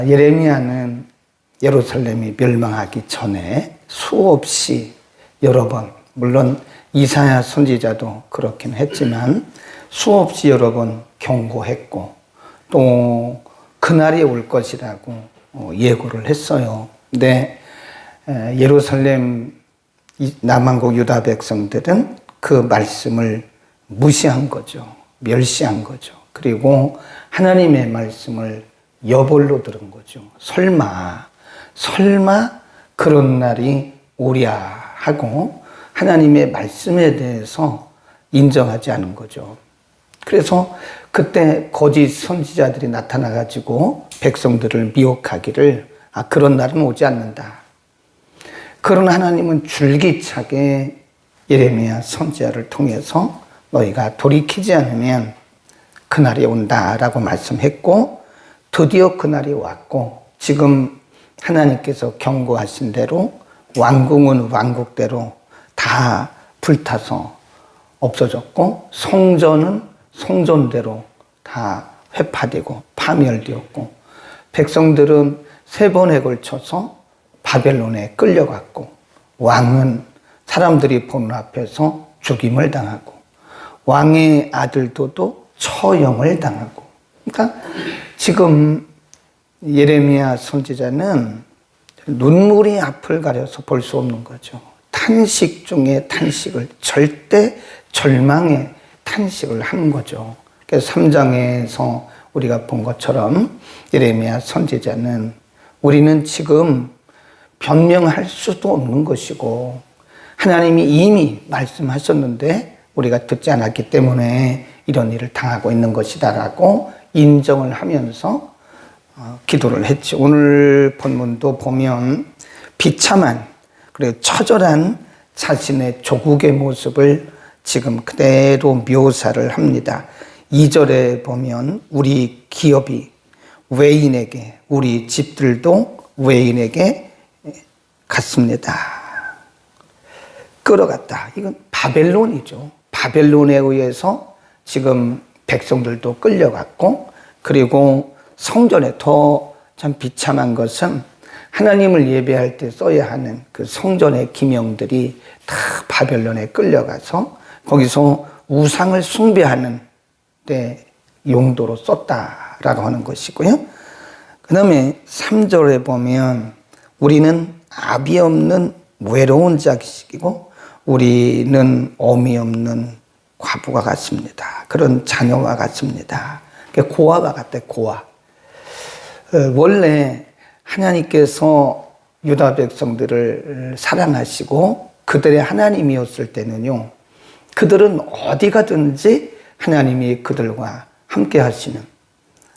예레미야는 예루살렘이 멸망하기 전에 수없이 여러 번, 물론 이사야 선지자도 그렇긴 했지만 수없이 여러 번 경고했고 또 그날이 올 것이라고 예고를 했어요. 근데 예루살렘 남한국 유다 백성들은 그 말씀을 무시한 거죠. 멸시한 거죠. 그리고 하나님의 말씀을 여벌로 들은 거죠. 설마 그런 날이 오랴 하고 하나님의 말씀에 대해서 인정하지 않은 거죠. 그래서 그때 거짓 선지자들이 나타나가지고 백성들을 미혹하기를 그런 날은 오지 않는다. 그러나 하나님은 줄기차게 예레미야 선지자를 통해서 너희가 돌이키지 않으면 그날이 온다라고 말씀했고 드디어 그날이 왔고 지금 하나님께서 경고하신 대로 왕궁은 왕국대로 다 불타서 없어졌고 성전은 성전대로 다 회파되고 파멸되었고 백성들은 3번에 걸쳐서 바벨론에 끌려갔고 왕은 사람들이 보는 앞에서 죽임을 당하고 왕의 아들도도 처형을 당하고 그러니까 지금 예레미야 선지자는 눈물이 앞을 가려서 볼 수 없는 거죠. 탄식 중에 탄식을 절대 절망의 탄식을 하는 거죠. 그래서 3장에서 우리가 본 것처럼 예레미야 선지자는 우리는 지금 변명할 수도 없는 것이고 하나님이 이미 말씀하셨는데 우리가 듣지 않았기 때문에 이런 일을 당하고 있는 것이다라고 인정을 하면서 기도를 했죠. 오늘 본문도 보면 비참한 그리고 처절한 자신의 조국의 모습을 지금 그대로 묘사를 합니다. 2절에 보면 우리 기업이 외인에게 우리 집들도 외인에게 갔습니다. 끌어갔다. 이건 바벨론이죠. 바벨론에 의해서 지금 백성들도 끌려갔고 그리고 성전에 더 참 비참한 것은 하나님을 예배할 때 써야 하는 그 성전의 기명들이 다 바벨론에 끌려가서 거기서 우상을 숭배하는 데 용도로 썼다라고 하는 것이고요. 그 다음에 3절에 보면 우리는 아비 없는 외로운 자식이고 우리는 어미 없는 과부가 같습니다. 그런 자녀와 같습니다. 고아와 같아, 고아. 원래 하나님께서 유다 백성들을 사랑하시고 그들의 하나님이었을 때는요, 그들은 어디 가든지 하나님이 그들과 함께 하시는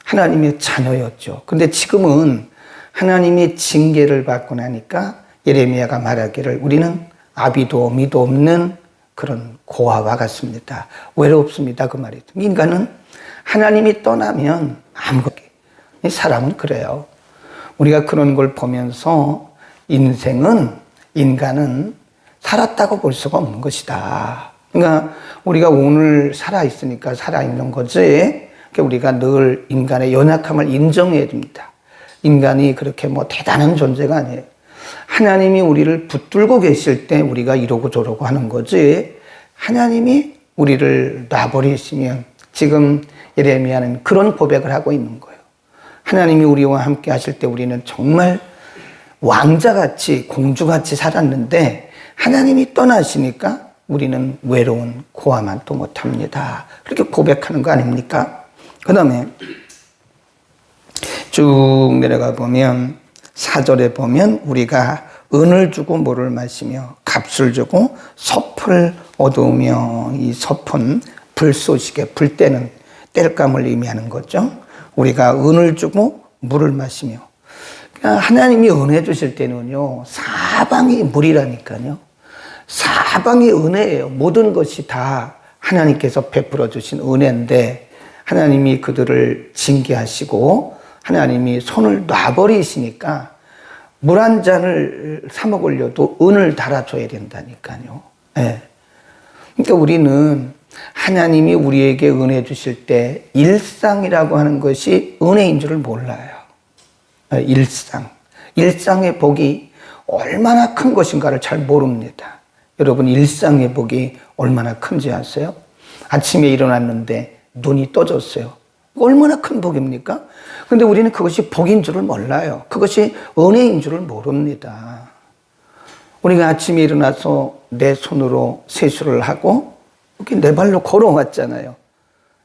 하나님의 자녀였죠. 근데 지금은 하나님이 징계를 받고 나니까 예레미야가 말하기를 우리는 아비도 어미도 없는 그런 고아와 같습니다. 외롭습니다. 그 말이죠. 인간은 하나님이 떠나면 아무것도 사람은 그래요. 우리가 그런 걸 보면서 인간은 살았다고 볼 수가 없는 것이다. 그러니까 우리가 오늘 살아있으니까 살아있는 거지. 우리가 늘 인간의 연약함을 인정해야 됩니다. 인간이 그렇게 대단한 존재가 아니에요. 하나님이 우리를 붙들고 계실 때 우리가 이러고 저러고 하는 거지. 하나님이 우리를 놔버리시면 지금 예레미야는 그런 고백을 하고 있는 거예요. 하나님이 우리와 함께 하실 때 우리는 정말 왕자같이 공주같이 살았는데 하나님이 떠나시니까 우리는 외로운 고아만 또 못합니다. 그렇게 고백하는 거 아닙니까? 그 다음에 쭉 내려가 보면 4절에 보면 우리가 은을 주고 물을 마시며 값을 주고 섭을 얻으며 이 섭은 불쏘시개 불 때는 땔감을 의미하는 거죠. 우리가 은을 주고 물을 마시며 하나님이 은혜 주실 때는요 사방이 물이라니까요. 사방이 은혜예요. 모든 것이 다 하나님께서 베풀어 주신 은혜인데 하나님이 그들을 징계하시고 하나님이 손을 놔버리시니까 물 한 잔을 사 먹으려도 은을 달아줘야 된다니까요. 네. 그러니까 우리는 하나님이 우리에게 은혜 주실 때 일상이라고 하는 것이 은혜인 줄을 몰라요. 일상. 일상의 복이 얼마나 큰 것인가를 잘 모릅니다. 여러분, 일상의 복이 얼마나 큰지 아세요? 아침에 일어났는데 눈이 떠졌어요. 얼마나 큰 복입니까? 근데 우리는 그것이 복인 줄을 몰라요. 그것이 은혜인 줄을 모릅니다. 우리가 아침에 일어나서 내 손으로 세수를 하고 이렇게 내 발로 걸어왔잖아요.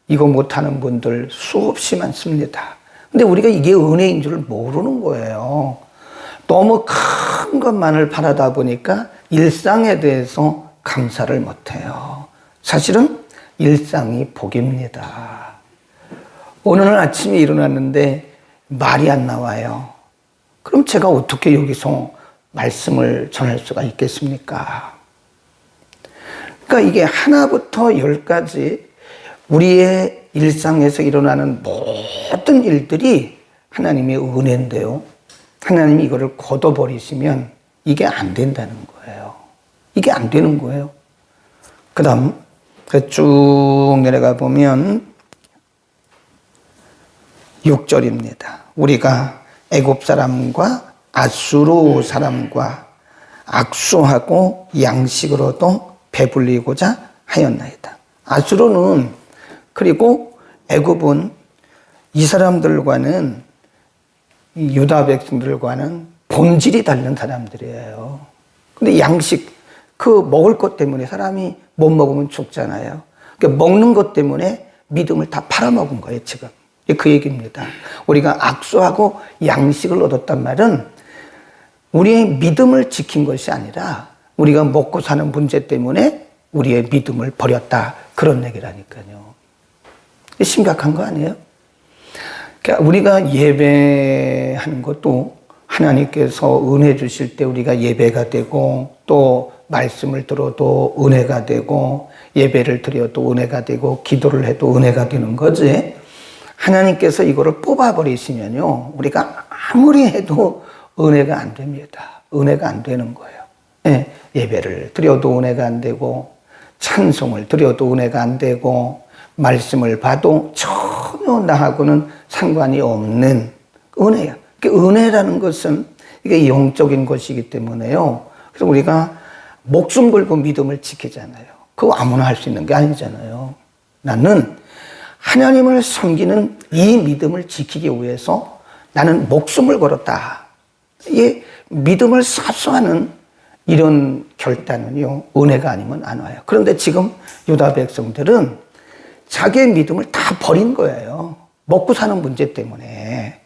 이거 못하는 분들 수없이 많습니다. 근데 우리가 이게 은혜인 줄을 모르는 거예요. 너무 큰 것만을 바라다 보니까 일상에 대해서 감사를 못해요. 사실은 일상이 복입니다. 오늘 아침에 일어났는데 말이 안 나와요. 그럼 제가 어떻게 여기서 말씀을 전할 수가 있겠습니까? 그러니까 이게 하나부터 열까지 우리의 일상에서 일어나는 모든 일들이 하나님의 은혜인데요. 하나님이 이거를 걷어버리시면 이게 안 된다는 거예요. 이게 안 되는 거예요. 그 다음 쭉 내려가 보면 6절입니다. 우리가 애굽 사람과 아수르 사람과 악수하고 양식으로도 배불리고자 하였나이다. 아수르는 그리고 애굽은 이 사람들과는 유다 백성들과는 본질이 다른 사람들이에요. 근데 양식, 그 먹을 것 때문에 사람이 못 먹으면 죽잖아요. 그러니까 먹는 것 때문에 믿음을 다 팔아먹은 거예요, 지금. 그 얘기입니다. 우리가 악수하고 양식을 얻었단 말은 우리의 믿음을 지킨 것이 아니라 우리가 먹고 사는 문제 때문에 우리의 믿음을 버렸다. 그런 얘기라니까요. 심각한 거 아니에요? 그러니까 우리가 예배하는 것도 하나님께서 은혜 주실 때 우리가 예배가 되고 또 말씀을 들어도 은혜가 되고 예배를 드려도 은혜가 되고 기도를 해도 은혜가 되는 거지. 하나님께서 이거를 뽑아버리시면요, 우리가 아무리 해도 은혜가 안 됩니다. 은혜가 안 되는 거예요. 예, 예배를 드려도 은혜가 안 되고 찬송을 드려도 은혜가 안 되고 말씀을 봐도 전혀 나하고는 상관이 없는 은혜야. 은혜라는 것은 이게 영적인 것이기 때문에요. 그래서 우리가 목숨 걸고 믿음을 지키잖아요. 그거 아무나 할 수 있는 게 아니잖아요. 나는 하나님을 섬기는 이 믿음을 지키기 위해서 나는 목숨을 걸었다. 이게 믿음을 사수하는 이런 결단은요, 은혜가 아니면 안 와요. 그런데 지금 유다 백성들은 자기의 믿음을 다 버린 거예요. 먹고 사는 문제 때문에.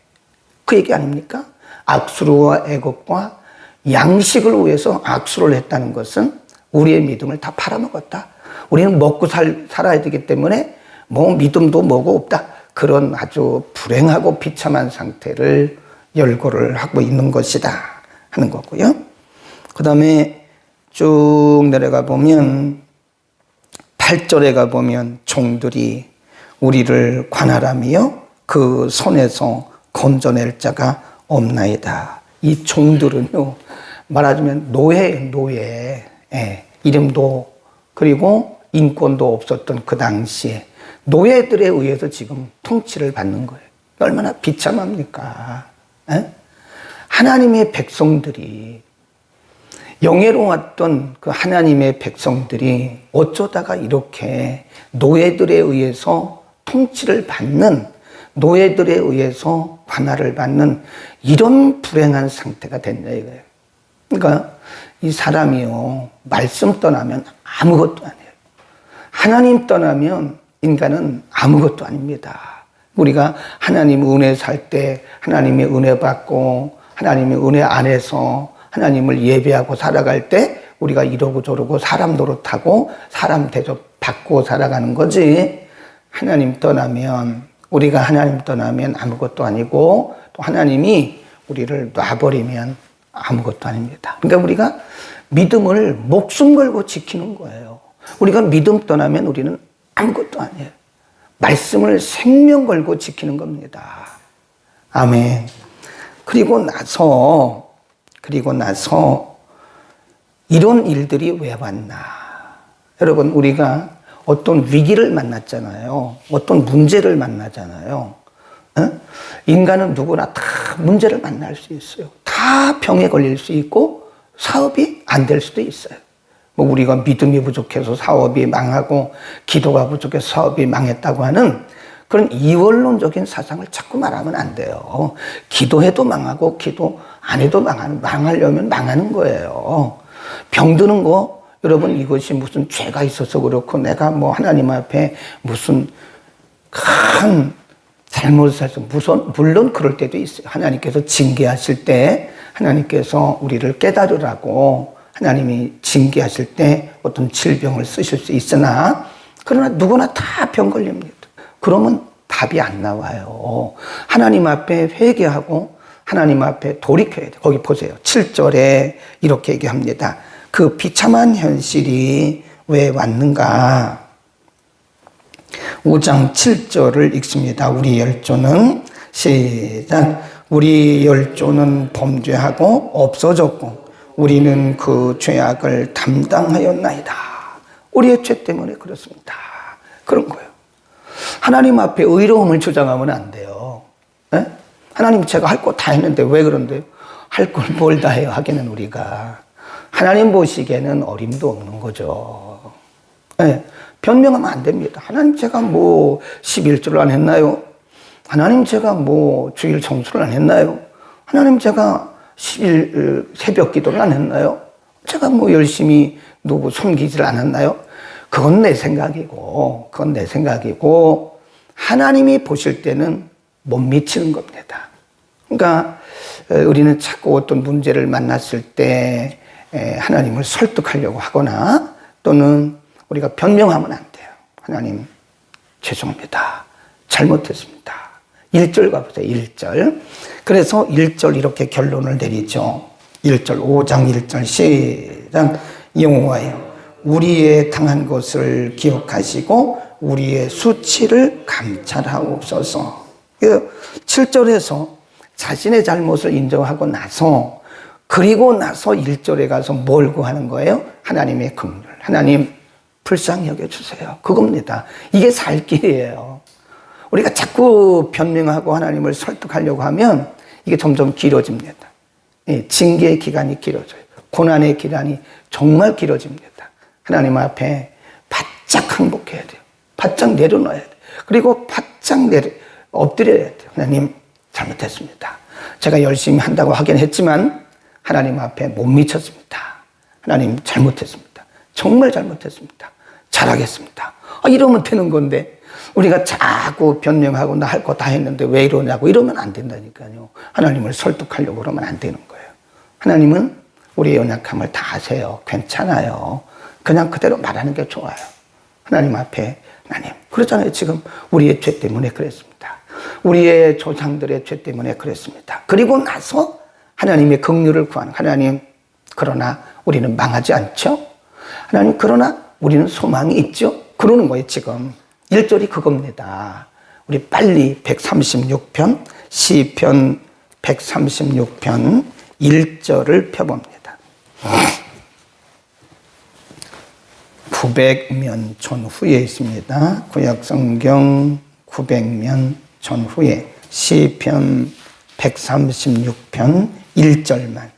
그 얘기 아닙니까? 악수르와 애굽과 양식을 위해서 악수를 했다는 것은 우리의 믿음을 다 팔아먹었다. 우리는 먹고 살아야 되기 때문에 뭐 믿음도 뭐고 없다. 그런 아주 불행하고 비참한 상태를 열거를 하고 있는 것이다 하는 거고요. 그 다음에 쭉 내려가 보면 8절에 가보면 종들이 우리를 관할하며 그 손에서 건져낼 자가 없나이다. 이 종들은요, 말하자면 노예예요, 노예. 예, 이름도 그리고 인권도 없었던 그 당시에 노예들에 의해서 지금 통치를 받는 거예요. 얼마나 비참합니까? 예? 하나님의 백성들이, 영예로 왔던 그 하나님의 백성들이 어쩌다가 이렇게 노예들에 의해서 통치를 받는, 노예들에 의해서 관할을 받는 이런 불행한 상태가 됐냐 이거예요. 그러니까 이 사람이요, 말씀 떠나면 아무것도 아니에요. 하나님 떠나면 인간은 아무것도 아닙니다. 우리가 하나님 은혜 살 때 하나님의 은혜 받고 하나님의 은혜 안에서 하나님을 예배하고 살아갈 때 우리가 이러고 저러고 사람 노릇하고 사람 대접 받고 살아가는 거지. 하나님 떠나면, 우리가 하나님 떠나면 아무것도 아니고 또 하나님이 우리를 놔버리면 아무것도 아닙니다. 그러니까 우리가 믿음을 목숨 걸고 지키는 거예요. 우리가 믿음 떠나면 우리는 아무것도 아니에요. 말씀을 생명 걸고 지키는 겁니다. 아멘. 그리고 나서 이런 일들이 왜 왔나? 여러분, 우리가 어떤 위기를 만났잖아요. 어떤 문제를 만나잖아요. 어? 인간은 누구나 다 문제를 만날 수 있어요. 다 병에 걸릴 수 있고 사업이 안 될 수도 있어요. 뭐 우리가 믿음이 부족해서 사업이 망하고 기도가 부족해서 사업이 망했다고 하는 그런 이원론적인 사상을 자꾸 말하면 안 돼요. 기도해도 망하고 기도 안 해도 망하려면 망하는 거예요. 병드는 거 여러분 이것이 무슨 죄가 있어서 그렇고 내가 뭐 하나님 앞에 무슨 큰 잘못을 해서 물론 그럴 때도 있어요. 하나님께서 징계하실 때 하나님께서 우리를 깨달으라고 하나님이 징계하실 때 어떤 질병을 쓰실 수 있으나 그러나 누구나 다 병 걸립니다. 그러면 답이 안 나와요. 하나님 앞에 회개하고 하나님 앞에 돌이켜야 돼요. 거기 보세요. 7절에 이렇게 얘기합니다. 그 비참한 현실이 왜 왔는가? 5장 7절을 읽습니다. 우리 열조는 시작. 우리 열조는 범죄하고 없어졌고 우리는 그 죄악을 담당하였나이다. 우리의 죄 때문에 그렇습니다. 그런 거예요. 하나님 앞에 의로움을 주장하면 안 돼요. 에? 하나님 제가 할 거 다 했는데 왜 그런데요? 할 걸 뭘 다 해요? 하기는 우리가. 하나님 보시기에는 어림도 없는 거죠. 에? 변명하면 안 됩니다. 하나님 제가 뭐 11조를 안 했나요? 하나님 제가 뭐 주일 청소를 안 했나요? 하나님 제가 10일 새벽 기도를 안 했나요? 제가 뭐 열심히 누구 섬기지를 않았나요? 그건 내 생각이고 하나님이 보실 때는 못 미치는 겁니다. 그러니까 우리는 자꾸 어떤 문제를 만났을 때 하나님을 설득하려고 하거나 또는 우리가 변명하면 안 돼요. 하나님 죄송합니다. 잘못했습니다. 1절 가보세요. 1절. 그래서 1절 이렇게 결론을 내리죠. 1절 5장 1절 시작. 여호와여 우리의 당한 것을 기억하시고 우리의 수치를 감찰하옵소서. 7절에서 자신의 잘못을 인정하고 나서 그리고 나서 1절에 가서 뭘 구하는 거예요? 하나님의 긍휼. 하나님 불쌍히 여겨주세요. 그겁니다. 이게 살 길이에요. 우리가 자꾸 변명하고 하나님을 설득하려고 하면 이게 점점 길어집니다. 징계의 기간이 길어져요. 고난의 기간이 정말 길어집니다. 하나님 앞에 바짝 항복해야 돼요. 바짝 내려놔야 돼요. 그리고 바짝 엎드려야 돼요. 하나님 잘못했습니다. 제가 열심히 한다고 하긴 했지만 하나님 앞에 못 미쳤습니다. 하나님 잘못했습니다. 정말 잘못했습니다. 잘하겠습니다. 이러면 되는 건데 우리가 자꾸 변명하고 나 할 거 다 했는데 왜 이러냐고 이러면 안 된다니까요. 하나님을 설득하려고 그러면 안 되는 거예요. 하나님은 우리의 연약함을 다 아세요. 괜찮아요. 그냥 그대로 말하는 게 좋아요. 하나님 앞에 하나님 그렇잖아요. 지금 우리의 죄 때문에 그랬습니다. 우리의 조상들의 죄 때문에 그랬습니다. 그리고 나서 하나님의 긍휼을 구하는 하나님 그러나 우리는 망하지 않죠? 하나님 그러나 우리는 소망이 있죠? 그러는 거예요. 지금 1절이 그겁니다. 우리 빨리 136편 시편 136편 1절을 펴봅니다. 900년 전후에 있습니다. 구약성경 900년 전후에 시편 136편 1절만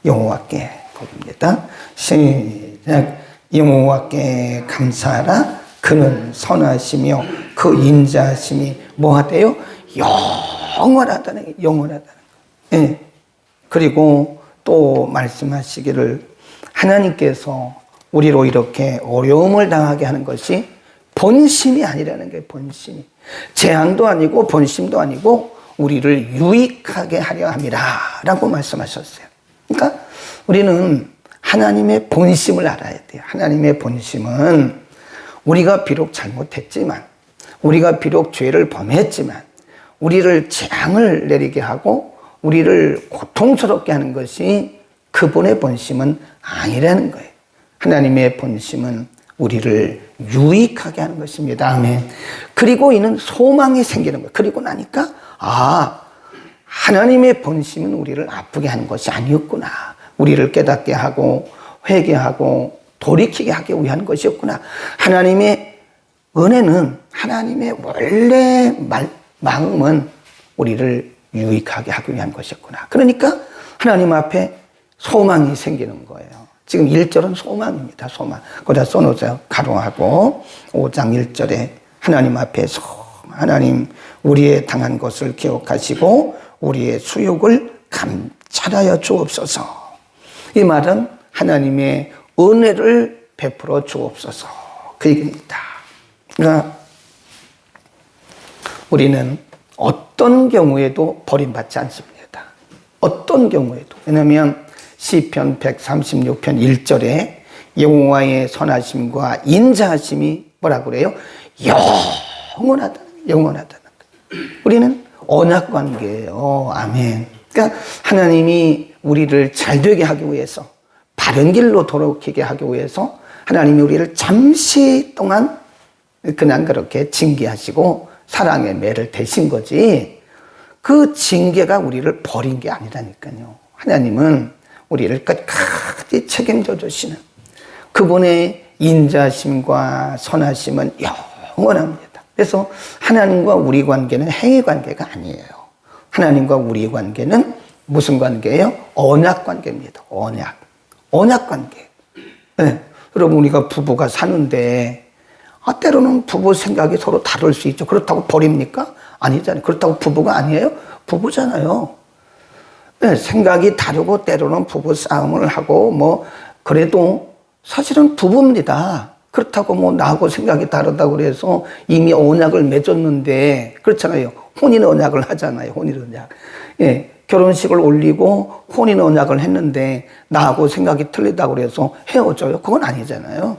여호와께 겁니다. 시작. 여호와께 감사하라. 그는 선하시며 그 인자하심이 뭐하대요? 영원하다는 게 영원하다는 거. 예. 그리고 또 말씀하시기를 하나님께서 우리로 이렇게 어려움을 당하게 하는 것이 본심이 아니라는 게 본심이. 재앙도 아니고 본심도 아니고 우리를 유익하게 하려 함이라 라고 말씀하셨어요. 그러니까 우리는 하나님의 본심을 알아야 돼요. 하나님의 본심은 우리가 비록 잘못했지만 우리가 비록 죄를 범했지만 우리를 재앙을 내리게 하고 우리를 고통스럽게 하는 것이 그분의 본심은 아니라는 거예요. 하나님의 본심은 우리를 유익하게 하는 것입니다. 아멘. 그리고 이는 소망이 생기는 거예요. 그리고 나니까 하나님의 본심은 우리를 아프게 하는 것이 아니었구나. 우리를 깨닫게 하고 회개하고 돌이키게 하기 위한 것이었구나. 하나님의 은혜는 하나님의 원래 마음은 우리를 유익하게 하기 위한 것이었구나. 그러니까 하나님 앞에 소망이 생기는 거예요. 지금 1절은 소망입니다. 소망. 거기다 써놓으세요. 가로하고 5장 1절에 하나님 앞에서 하나님 우리의 당한 것을 기억하시고 우리의 수욕을 감찰하여 주옵소서. 이 말은 하나님의 은혜를 베풀어 주옵소서 그 얘기입니다. 그러니까 우리는 어떤 경우에도 버림받지 않습니다. 어떤 경우에도. 왜냐하면 시편 136편 1절에 여호와의 선하심과 인자하심이 뭐라고 그래요? 영원하다. 영원하다는 거예요. 우리는 언약 관계예요. 아멘. 그러니까 하나님이 우리를 잘되게 하기 위해서, 바른 길로 돌아오게 하기 위해서 하나님이 우리를 잠시 동안 그냥 그렇게 징계하시고 사랑의 매를 대신 거지, 그 징계가 우리를 버린 게 아니라니까요. 하나님은 우리를 끝까지 책임져 주시는 그분의 인자심과 선하심은 영원합니다. 그래서 하나님과 우리 관계는 행위 관계가 아니에요. 하나님과 우리 관계는 무슨 관계예요? 언약 관계입니다. 언약 관계. 네. 여러분, 우리가 부부가 사는데 때로는 부부 생각이 서로 다를 수 있죠. 그렇다고 버립니까? 아니잖아요. 그렇다고 부부가 아니에요? 부부잖아요. 네, 생각이 다르고 때로는 부부 싸움을 하고 그래도 사실은 부부입니다. 그렇다고 나하고 생각이 다르다고 그래서 이미 언약을 맺었는데, 그렇잖아요. 혼인 언약을 하잖아요. 혼인 언약. 예, 결혼식을 올리고 혼인 언약을 했는데 나하고 생각이 틀리다고 그래서 헤어져요. 그건 아니잖아요.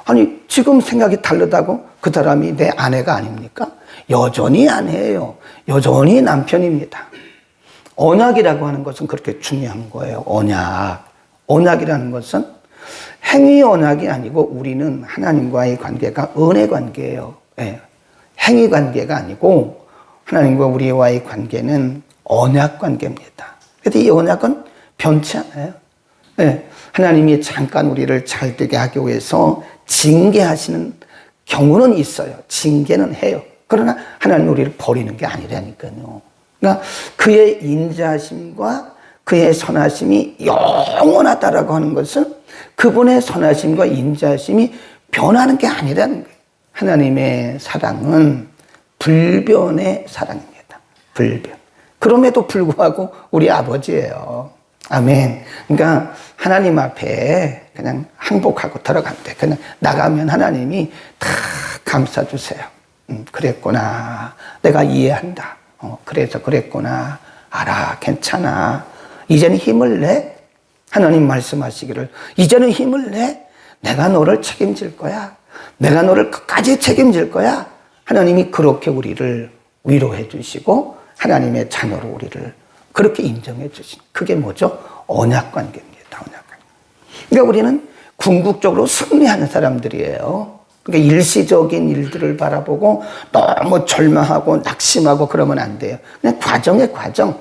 아니, 지금 생각이 다르다고 그 사람이 내 아내가 아닙니까? 여전히 아내예요. 여전히 남편입니다. 언약이라고 하는 것은 그렇게 중요한 거예요. 언약이라는 것은 행위 언약이 아니고 우리는 하나님과의 관계가 은혜 관계예요. 네. 행위 관계가 아니고 하나님과 우리와의 관계는 언약 관계입니다. 그래서 이 언약은 변치 않아요. 네. 하나님이 잠깐 우리를 잘되게 하기 위해서 징계하시는 경우는 있어요. 징계는 해요. 그러나 하나님은 우리를 버리는 게 아니라니까요. 그러니까 그의 인자하심과 그의 선하심이 영원하다라고 하는 것은 그분의 선하심과 인자하심이 변하는 게 아니라는 거예요. 하나님의 사랑은 불변의 사랑입니다. 불변. 그럼에도 불구하고 우리 아버지예요. 아멘. 그러니까 하나님 앞에 그냥 항복하고 들어가면 돼. 그냥 나가면 하나님이 다 감싸주세요. 그랬구나. 내가 이해한다. 그래서 그랬구나. 알아. 괜찮아. 이제는 힘을 내. 하나님 말씀하시기를 이제는 힘을 내. 내가 너를 책임질 거야. 내가 너를 끝까지 책임질 거야. 하나님이 그렇게 우리를 위로해 주시고 하나님의 자녀로 우리를 그렇게 인정해 주신, 그게 뭐죠? 언약 관계입니다. 언약 관계. 그러니까 우리는 궁극적으로 승리하는 사람들이에요. 그러니까 일시적인 일들을 바라보고 너무 절망하고 낙심하고 그러면 안 돼요. 그냥 과정의 과정.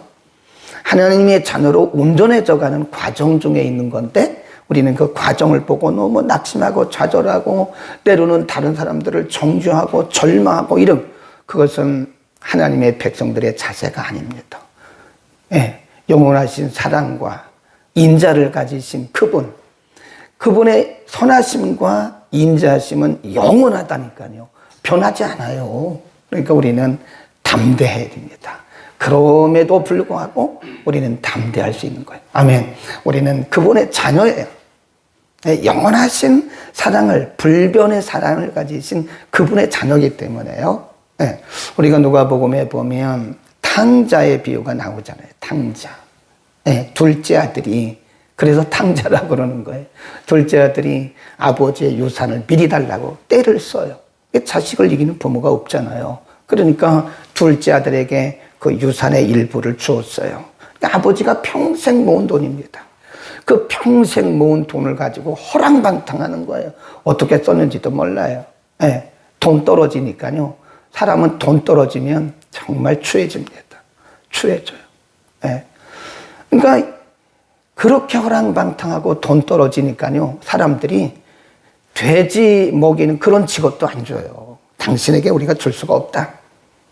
하나님의 자녀로 온전해져 가는 과정 중에 있는 건데 우리는 그 과정을 보고 너무 낙심하고 좌절하고 때로는 다른 사람들을 정죄하고 절망하고 이런, 그것은 하나님의 백성들의 자세가 아닙니다. 예, 영원하신 사랑과 인자를 가지신 그분의 선하심과 인자하심은 영원하다니까요. 변하지 않아요. 그러니까 우리는 담대해야 됩니다. 그럼에도 불구하고 우리는 담대할 수 있는 거예요. 아멘. 우리는 그분의 자녀예요. 영원하신 사랑을, 불변의 사랑을 가지신 그분의 자녀이기 때문에요. 네. 우리가 누가복음에 보면 탕자의 비유가 나오잖아요. 탕자. 네. 둘째 아들이, 그래서 탕자라고 그러는 거예요. 둘째 아들이 아버지의 유산을 미리 달라고 떼를 써요. 자식을 이기는 부모가 없잖아요. 그러니까 둘째 아들에게 그 유산의 일부를 주었어요. 그러니까 아버지가 평생 모은 돈입니다. 그 평생 모은 돈을 가지고 허랑방탕하는 거예요. 어떻게 썼는지도 몰라요. 네. 돈 떨어지니까요. 사람은 돈 떨어지면 정말 추해집니다. 추해져요. 네. 그러니까 그렇게 허랑방탕하고 돈 떨어지니까요. 사람들이 돼지 먹이는 그런 직업도 안 줘요. 당신에게 우리가 줄 수가 없다.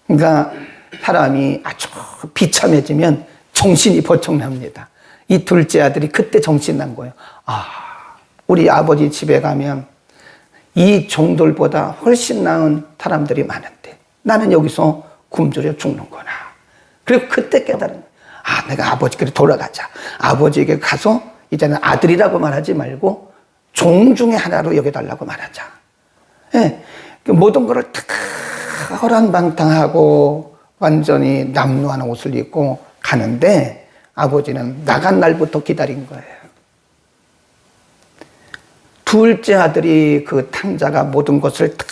그러니까 사람이 아주 비참해지면 정신이 번쩍납니다. 이 둘째 아들이 그때 정신 난 거예요. 우리 아버지 집에 가면 이 종들보다 훨씬 나은 사람들이 많은데 나는 여기서 굶주려 죽는구나. 그리고 그때 깨달은, 내가 아버지께로 돌아가자. 아버지에게 가서 이제는 아들이라고 말하지 말고 종 중에 하나로 여겨달라고 말하자. 예, 모든 것을 다 허랑방탕하고 완전히 남루한 옷을 입고 가는데 아버지는 나간 날부터 기다린 거예요. 둘째 아들이 그 탕자가 모든 것을 다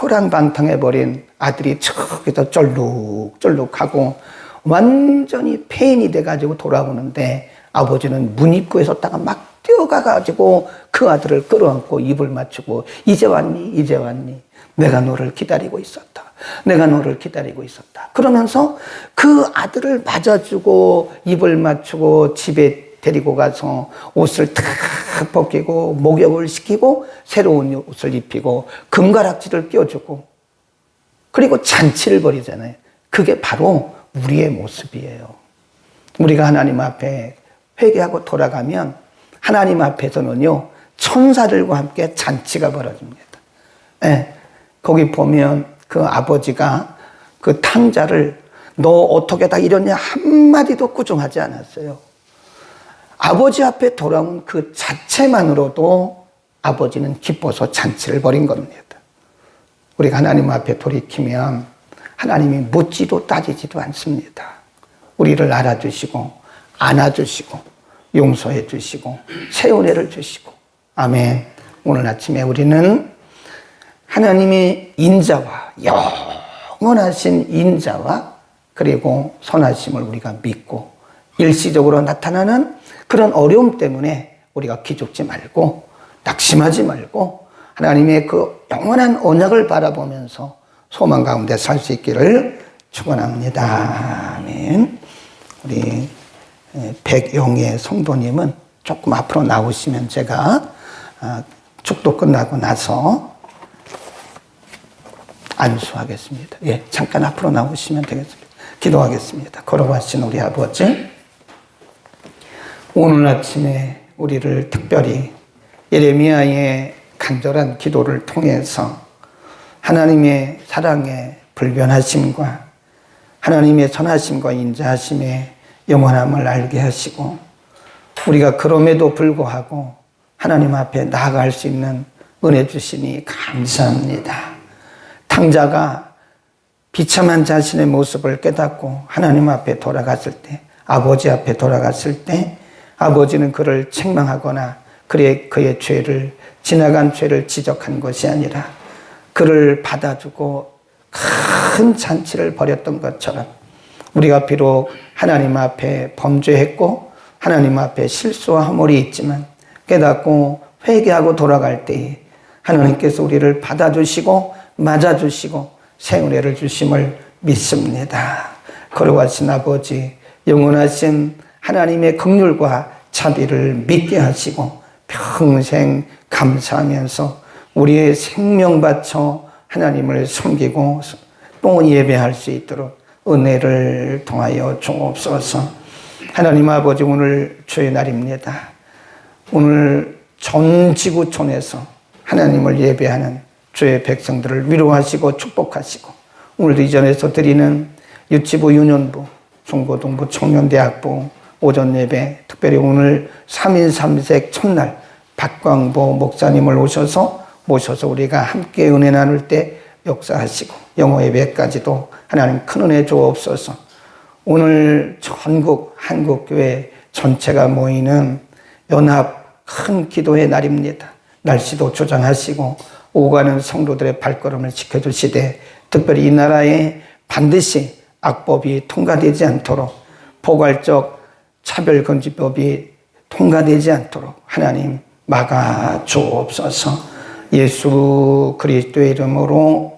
허랑방탕해버린 아들이 저기서 쩔룩쩔룩하고 완전히 폐인이 돼가지고 돌아오는데 아버지는 문 입구에 섰다가 막 뛰어가가지고 그 아들을 끌어안고 입을 맞추고 이제 왔니? 이제 왔니? 내가 너를 기다리고 있었다. 내가 너를 기다리고 있었다. 그러면서 그 아들을 맞아주고 입을 맞추고 집에 데리고 가서 옷을 탁 벗기고 목욕을 시키고 새로운 옷을 입히고 금가락지를 껴주고 그리고 잔치를 벌이잖아요. 그게 바로 우리의 모습이에요. 우리가 하나님 앞에 회개하고 돌아가면 하나님 앞에서는요 천사들과 함께 잔치가 벌어집니다. 네, 거기 보면 그 아버지가 그 탕자를 너 어떻게 다 이러냐 한마디도 꾸중하지 않았어요. 아버지 앞에 돌아온 그 자체만으로도 아버지는 기뻐서 잔치를 벌인 겁니다. 우리가 하나님 앞에 돌이키면 하나님이 묻지도 따지지도 않습니다. 우리를 알아주시고 안아주시고 용서해 주시고 새 은혜를 주시고 아멘. 오늘 아침에 우리는 하나님의 인자와 영원하신 인자와 그리고 선하심을 우리가 믿고 일시적으로 나타나는 그런 어려움 때문에 우리가 기죽지 말고 낙심하지 말고 하나님의 그 영원한 언약을 바라보면서 소망 가운데 살 수 있기를 축원합니다. 아멘. 우리 백영애 성도님은 조금 앞으로 나오시면 제가 축도 끝나고 나서 안수하겠습니다. 예, 잠깐 앞으로 나오시면 되겠습니다. 기도하겠습니다. 걸어가신 우리 아버지, 오늘 아침에 우리를 특별히 예레미야의 간절한 기도를 통해서 하나님의 사랑의 불변하심과 하나님의 선하심과 인자하심의 영원함을 알게 하시고 우리가 그럼에도 불구하고 하나님 앞에 나아갈 수 있는 은혜 주시니 감사합니다. 탕자가 비참한 자신의 모습을 깨닫고 하나님 앞에 돌아갔을 때, 아버지 앞에 돌아갔을 때 아버지는 그를 책망하거나 그의 죄를, 지나간 죄를 지적한 것이 아니라 그를 받아주고 큰 잔치를 벌였던 것처럼 우리가 비록 하나님 앞에 범죄했고 하나님 앞에 실수와 허물이 있지만 깨닫고 회개하고 돌아갈 때에 하나님께서 우리를 받아주시고 맞아주시고 새 은혜를 주심을 믿습니다. 거룩하신 아버지, 영원하신 하나님의 긍휼과 자비를 믿게 하시고 평생 감사하면서 우리의 생명 바쳐 하나님을 섬기고 또 예배할 수 있도록 은혜를 통하여 주옵소서. 하나님 아버지, 오늘 주의 날입니다. 오늘 전 지구촌에서 하나님을 예배하는 주의 백성들을 위로하시고 축복하시고 오늘도 이전에서 드리는 유치부, 유년부, 중고등부, 청년대학부 오전 예배, 특별히 오늘 3인 3색 첫날 박광보 목사님을 모셔서 우리가 함께 은혜 나눌 때 역사하시고 영어 예배까지도 하나님 큰 은혜 주옵소서. 오늘 전국 한국교회 전체가 모이는 연합 큰 기도의 날입니다. 날씨도 조장하시고 오가는 성도들의 발걸음을 지켜주시되 특별히 이 나라에 반드시 악법이 통과되지 않도록 포괄적 차별금지법이 통과되지 않도록 하나님 막아 주옵소서. 예수 그리스도의 이름으로